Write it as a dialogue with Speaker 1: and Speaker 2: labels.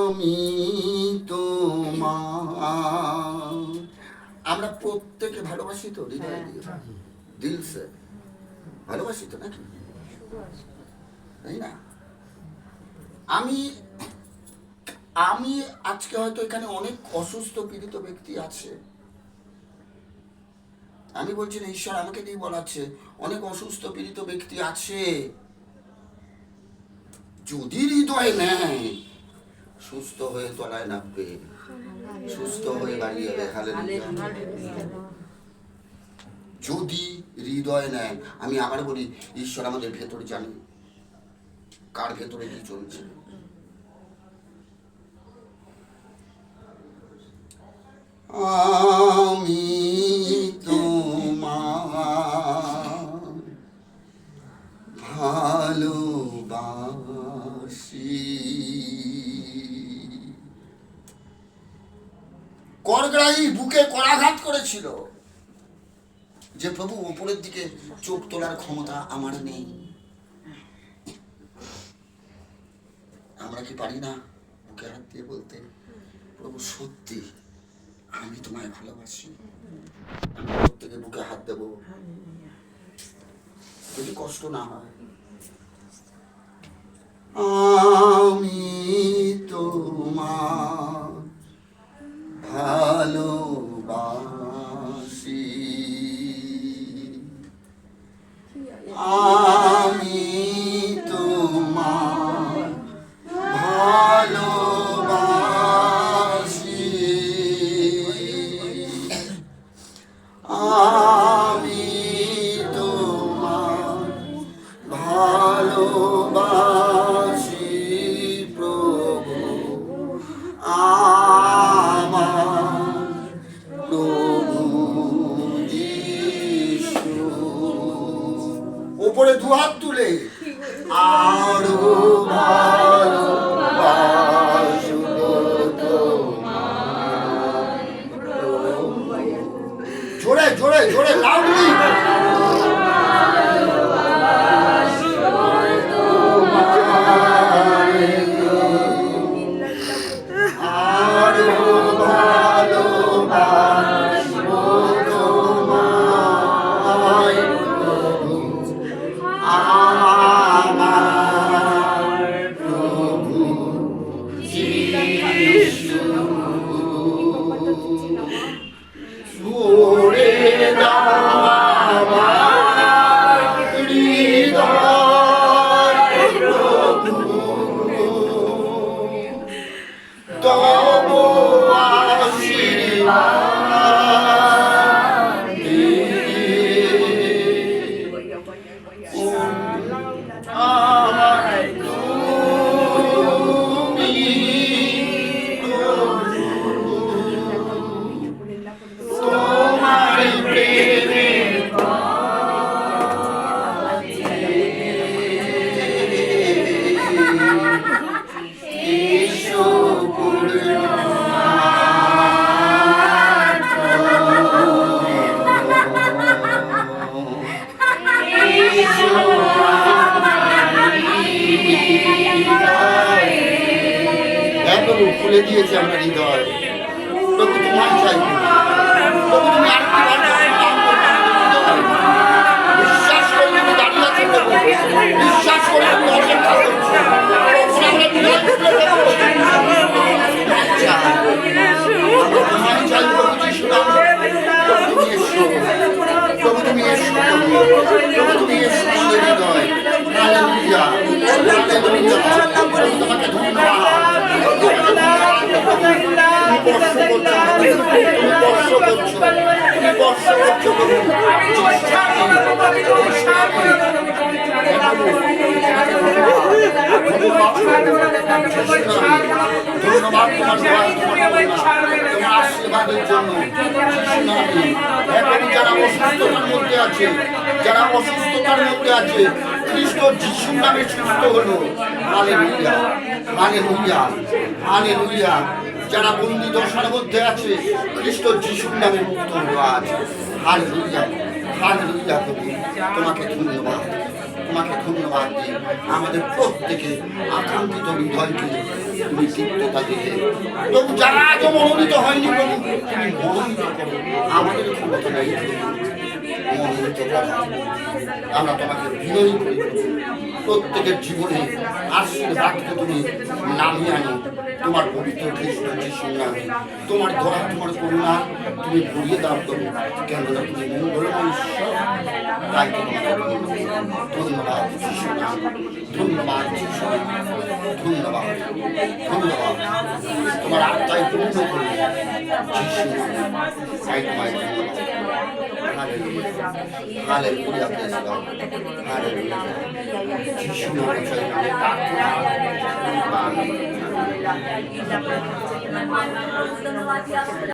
Speaker 1: আমি তোমার। আমরা প্রত্যেকে ভালোবাসি তো, হৃদয় দিয়ে দিল সে ভালোবাসি তো নাকি, তাই না? আমি আমি আজকে হয়তো এখানে অনেক অসুস্থ পীড়িত ব্যক্তি আছে, আমি বলছি না, ঈশ্বর আমাকে দিয়ে বলাচ্ছে, অনেক অসুস্থ পীড়িত ব্যক্তি আছে। যদি হৃদয় নেয়, সুস্থ হয়ে তলায় নামবে, সুস্থ হয়ে বাড়ি যাবে। হালেলুয়া। যদি হৃদয় নেয়। আমি আবার বলি, ঈশ্বর আমাদের ভেতরে জানি কার ভেতরে কি চলছে। আমি তোমার ভালোবাসি। করগ্রাহী বুকে করাঘাত করেছিল যে প্রভু উপরের দিকে চোখ তোলার ক্ষমতা আমার নেই। আমরা কি পারি না বুকে হাত দিয়ে বলতে, প্রভু সত্যি আমি তোমায় ভালোবাসি। আমি প্রত্যেকে বুকে হাত দেবো, যদি কষ্ট না হয়। আমি তোমার ভালোবাসি। আমি তোমার ভালোবাসি। আমি তোমার ভালোবাসি প্রভু, আমার প্রভু যিশু। উপরে দুহাত তুলে আরো ভালোবাসবো তোমায় প্রভু। জোরে জোরে জোরে লাউডলি খুলে দিয়েছে আমার হৃদয়। প্রভু তোমায় চাইব, প্রভু তুমি বিশ্বাস করে তুমি দাঁড়িয়ে আছো প্রভু, বিশ্বাস করে তুমি অপেক্ষা করছো। তোমায় চাই প্রভু যিশু নামে। প্রভু তুমি এসো, প্রভু তুমি এসো, প্রভু তুমি এসো আমাদের হৃদয়। Hallelujah hallelujah. প্রভু তোমাকে ধন্যবাদ। ধন্যবাদ তোমার আশীর্বাদের জন্য। যারা অসুস্থতার মধ্যে আছে, যারা অসুস্থতার মধ্যে আছে, খ্রিস্ট যিশুর নামে সুস্থ হলো। Hallelujah hallelujah hallelujah. যারা বন্দি দশার মধ্যে আছে, খ্রিস্ট যিশুর নামে মুক্ত হলো আজ। Hallelujah hallelujah. প্রভু তোমাকে ধন্যবাদ। তোমাকে ধন্যবাদ দিই। আমাদের প্রত্যেকে আকাঙ্ক্ষিত হৃদয়কে তুমি তৃপ্ততা দিলে। প্রভু যারা আজ মনোনীত হয়নি প্রভু তুমি মনোনীত করো, আমাদের ক্ষমতা নেই মনোনীত করো। আমরা তোমাকে বিনয়ী করি, প্রত্যেকের জীবনে আশীর্বাদকে তুমি নামিয়ে আনো তোমার পবিত্র খ্রিস্ট যিশুর নামে। তোমার দয়া তোমার করুণা তুমি ভরিয়ে দাও করো, কেননা তুমি মঙ্গলময় ঈশ্বর। তাই তোমাকে ধন্যবাদ যিশুর নাম, ধন্যবাদ যিশু, ধন্যবাদ ধন্যবাদ। তোমার আত্মায় পূর্ণ করুন যিশুর নামে। তাই তোমায় ধন্যবাদ। Hallelujah, praise God, hallelujah. যিশুর নামে জয় নামে প্রার্থনা। আমেন।